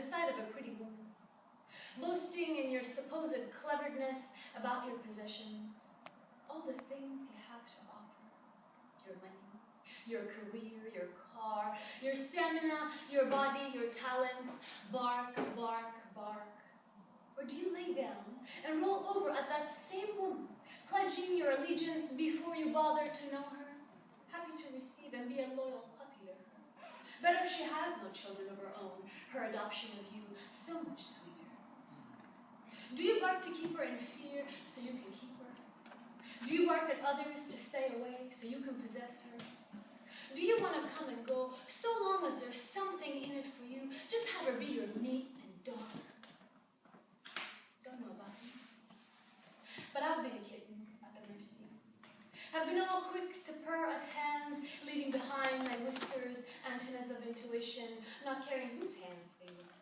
sight of a pretty woman, boasting in your supposed cleverness about your possessions, all the things you have to offer, your money, your career, your car, your stamina, your body, your talents, bark, bark, bark. Or do you lay down and roll over at that same woman, pledging your allegiance before you bother to know her, happy to receive and be a loyal puppy to her? Better if she has no children of her own, her adoption of you so much sweeter. Do you bark to keep her in fear so you can keep her? Do you bark at others to stay away so you can possess her? Do you want to come and go so long as there's something in it for you? Just have her be your meat and daughter. Don't know about you, but I've been a kitten at the mercy. I've been all quick to purr at hands, leaving behind my whiskers, antennas of intuition, not caring whose hands they were.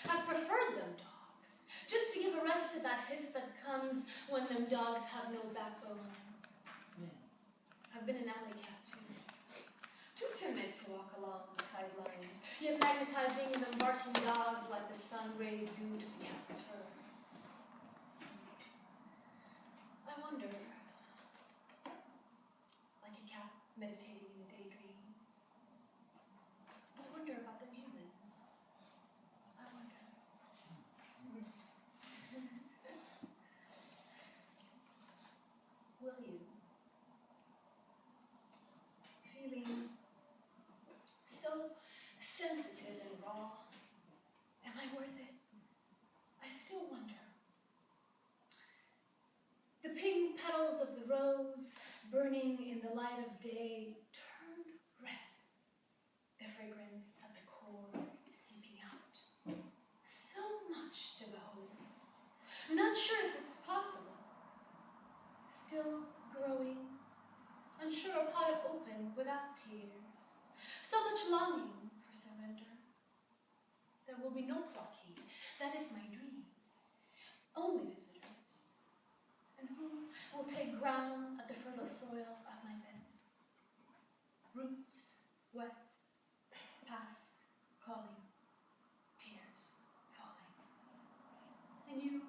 I've preferred them dogs, just to give a rest to that hiss that comes when them dogs have no backbone. I've been an alley cat too. Too timid to walk along the sidelines, yet magnetizing the barking dogs like the sun rays do to the cat's fur. I wonder, like a cat meditating in a daydream, I wonder about them humans. I wonder. Will you? Feeling so sensitive and raw. Am I worth it? I still wonder. The pink petals of the rose, burning in the light of day, turned red. The fragrance at the core seeping out. So much to behold. I'm not sure if it's possible. Still growing, unsure of how to open without tears. So much longing for surrender. There will be no blockade. That is my dream. Only visitors. And who will take ground at the fertile soil of my bed? Roots, wet, past, calling, tears falling. And you,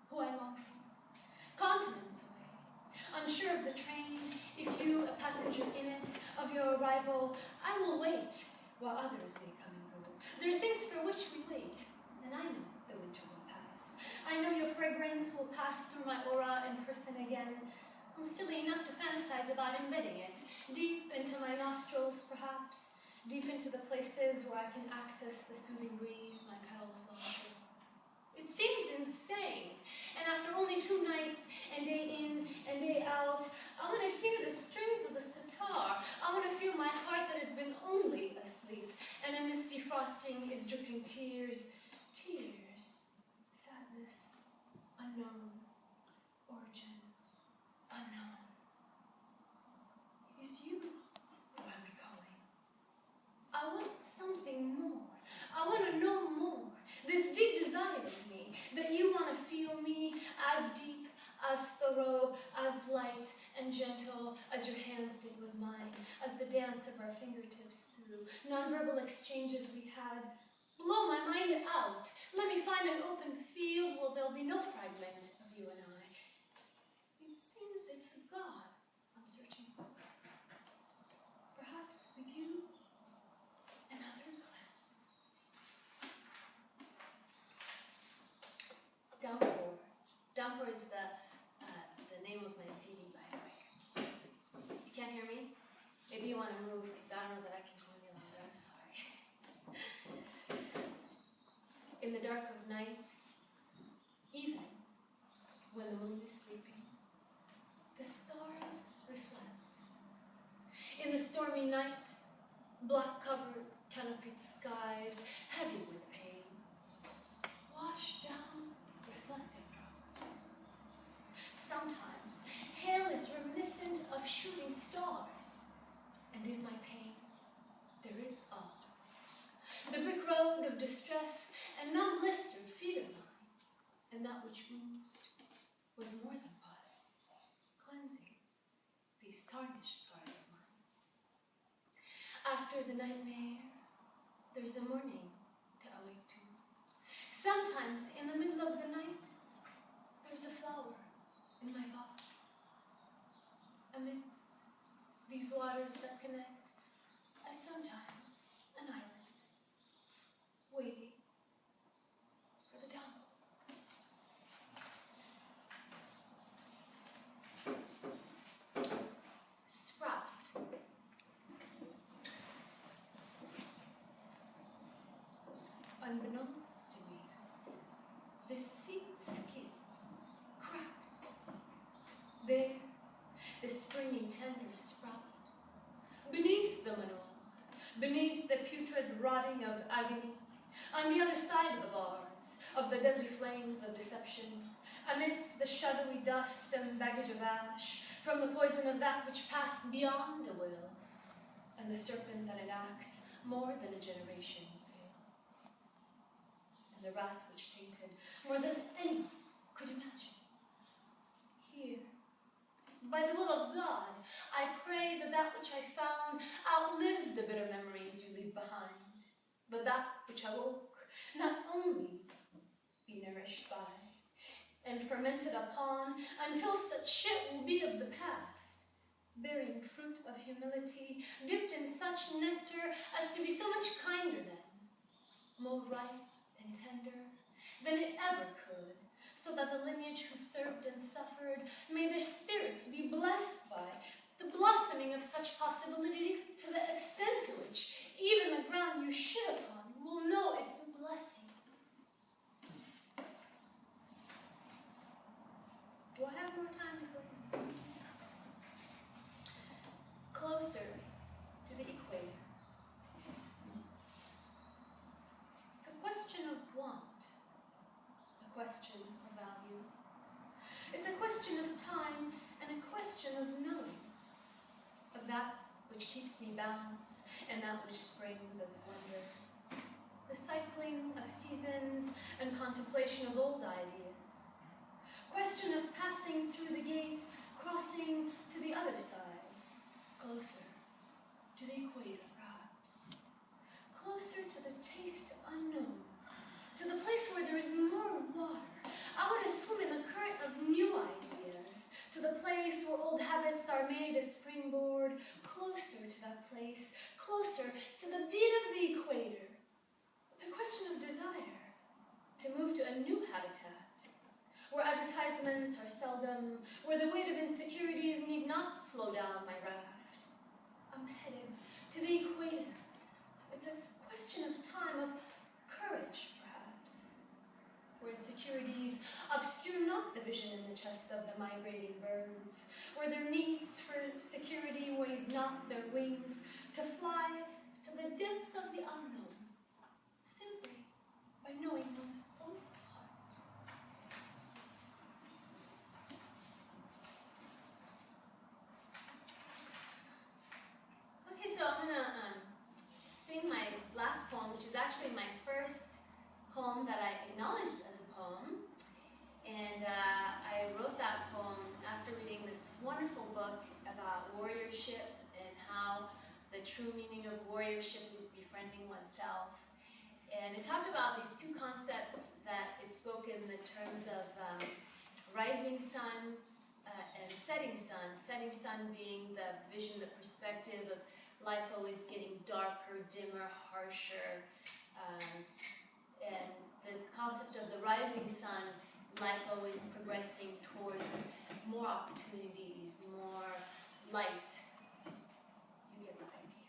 who I long for, continents away, unsure of the train, if you, a passenger in it, of your arrival, I will wait while others may come and go. There are things for which we wait, and I know the winter will pass. I know your fragrance will pass through my aura in person again. I'm silly enough to fantasize about embedding it, deep into my nostrils perhaps, deep into the places where I can access the soothing breeze my petals long for. It seems insane, and after only 2 nights, and day in and day out, I want to hear the strings of the sitar. I want to feel my heart that has been only asleep, and a misty frosting is dripping tears, tears, sadness, unknown, origin, unknown. It is you who I'm recalling. I want something more. I want to know more. This deep desire of me, that you want to feel me as deep, as thorough, as light and gentle as your hands did with mine, as the dance of our fingertips through nonverbal exchanges we had. Blow my mind out. Let me find an open field where there'll be no fragment of you and I. It seems it's a God I'm searching for. Perhaps with you, another glimpse. Downpour. Downpour is the name of my CD, by the way. You can't hear me? Maybe you want to move, because I don't know that I can go any longer. I'm sorry. In the dark of night, even when the moon is sleeping, the stars reflect. In the stormy night, black-covered, canopied skies, heavy with pain, wash down reflected drops. Sometimes, hail is reminiscent of shooting stars, and in my pain, there is awe. The brick road of distress and non-blistered feet of mine, and that which oozed was more than pus, cleansing these tarnished scars of mine. After the nightmare, there's a morning to await. Sometimes, in the middle of the night, there's a flower in my vase. Amidst these waters that connect, I sometimes an island, waiting for the dawn. Sprout. Unbeknownst to me, this seed skin cracked. There, the springy tender sprout. Beneath the manure, beneath the putrid rotting of agony, on the other side of the bars, of the deadly flames of deception, amidst the shadowy dust and baggage of ash, from the poison of that which passed beyond a will, and the serpent that enacts more than a generation's hail, and the wrath which tainted more than anyone could imagine. Here, by the will of God, I pray that that which I found outlives the bitter memories you leave behind, but that which awoke not only be nourished by and fermented upon until such shit will be of the past, bearing fruit of humility, dipped in such nectar as to be so much kinder than, more ripe and tender than it ever could, so that the lineage who served and suffered may their spirits be blessed by the blossoming of such possibilities, to the extent to which even the ground you shit upon will know its blessing. Do I have more time for you? Closer to the equator. It's a question of want, a question of value. It's a question of time and a question of knowing, of that which keeps me bound and that which springs as wonder. The cycling of seasons and contemplation of old ideas. Question of passing through the gates, crossing to the other side, closer to the equator perhaps, closer to the taste unknown, to the place where there is more water. I want to swim in the current of new ideas, to the place where old habits are made a springboard, closer to that place, closer to the beat of the equator. It's a question of desire, to move to a new habitat, where advertisements are seldom, where the weight of insecurities need not slow down my raft. I'm headed to the equator. It's a question of time, of courage, perhaps, where insecurities obscure not the vision in the chest of the migrating birds, where their needs for security weighs not their wings, to fly to the depth of the unknown, simply by knowing one's own heart. Okay, so I'm gonna sing my last poem, which is actually my first poem that I acknowledged as a poem. And I wrote that poem after reading this wonderful book about warriorship and how the true meaning of warriorship is befriending oneself. And it talked about these two concepts that it spoke in the terms of rising sun and setting sun. Setting sun being the vision, the perspective of life always getting darker, dimmer, harsher. And the concept of the rising sun, life always progressing towards more opportunities, more light. You get my idea.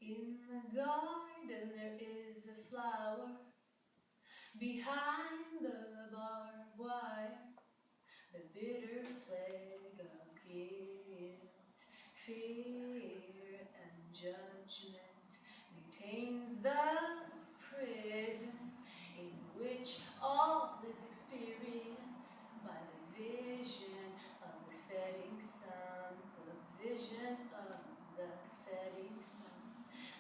In the garden there is a flower, behind the barbed wire, the bitter plague of guilt, fear, and judgment maintains the prison in which all is experienced by the vision of the setting sun, the vision of the setting sun.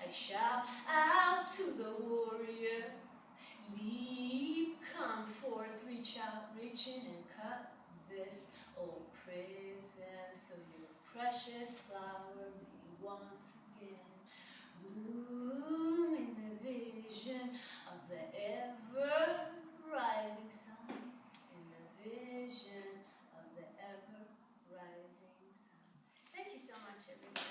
I shout out to the warrior, leap, come forth, reach out, reach in and cut this old prison precious flower may once again bloom in the vision of the ever-rising sun, in the vision of the ever-rising sun. Thank you so much, everybody.